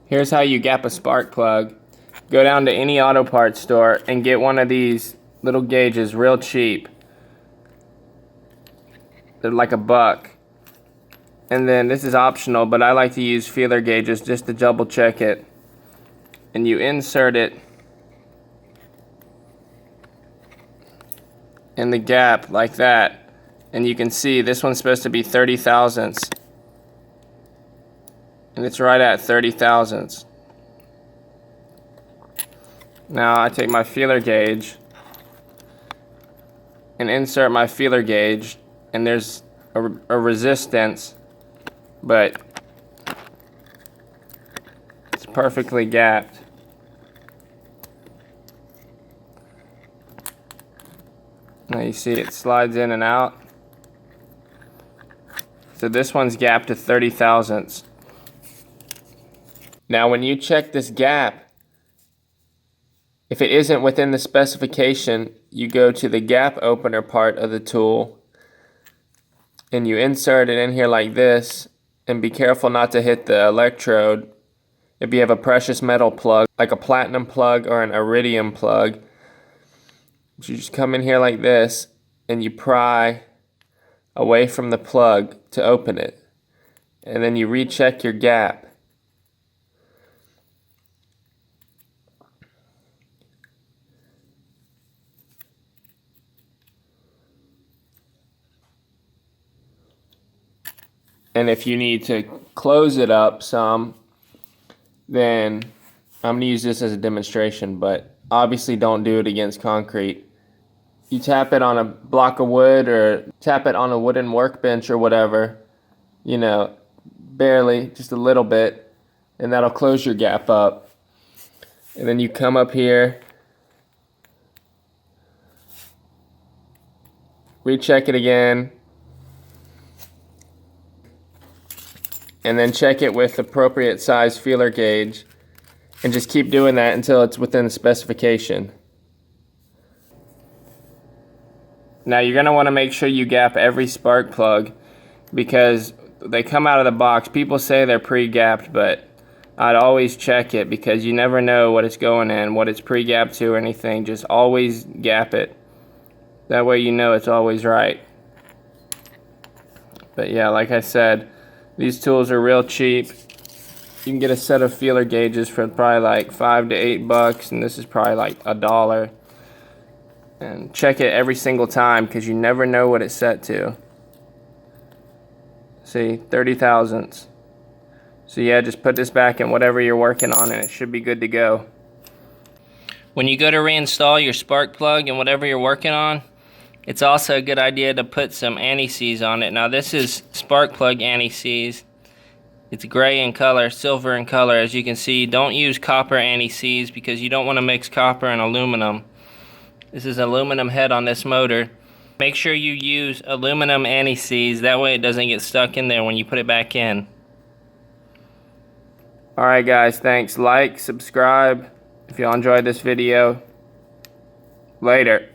Here's how you gap a spark plug. Go down to any auto parts store and get one of these little gauges real cheap. They're like $1. And then this is optional, but I like to use feeler gauges just to double check it. And you insert it in the gap like that. And you can see this one's supposed to be 30 thousandths. And it's right at 30 thousandths. Now I take my feeler gauge and insert my feeler gauge, and there's a resistance, but it's perfectly gapped. Now you see it slides in and out. So this one's gapped to 30 thousandths. Now when you check this gap, if it isn't within the specification, you go to the gap opener part of the tool and you insert it in here like this, and be careful not to hit the electrode. If you have a precious metal plug, like a platinum plug or an iridium plug, you just come in here like this and you pry away from the plug to open it, and then you recheck your gap. And if you need to close it up some, then I'm going to use this as a demonstration, but obviously don't do it against concrete. You tap it on a block of wood or tap it on a wooden workbench or whatever, you know, barely, just a little bit, and that'll close your gap up. And then you come up here, recheck it again, and then check it with appropriate size feeler gauge, and just keep doing that until it's within the specification. Now you're going to want to make sure you gap every spark plug, because they come out of the box. People say they're pre-gapped, but I'd always check it, because you never know what it's going in, what it's pre-gapped to or anything. Just always gap it. That way you know it's always right. But yeah, like I said, these tools are real cheap. You can get a set of feeler gauges for probably like $5 to $8, and this is probably like $1. And check it every single time, because you never know what it's set to. See, 30 thousandths. So yeah, just put this back in whatever you're working on and it should be good to go. When you go to reinstall your spark plug and whatever you're working on, it's also a good idea to put some anti-seize on it. Now this is spark plug anti-seize. It's gray in color, silver in color. As you can see, don't use copper anti-seize, because you don't want to mix copper and aluminum. This is aluminum head on this motor. Make sure you use aluminum anti-seize, that way it doesn't get stuck in there when you put it back in. Alright guys, thanks. Like, subscribe if y'all enjoyed this video. Later.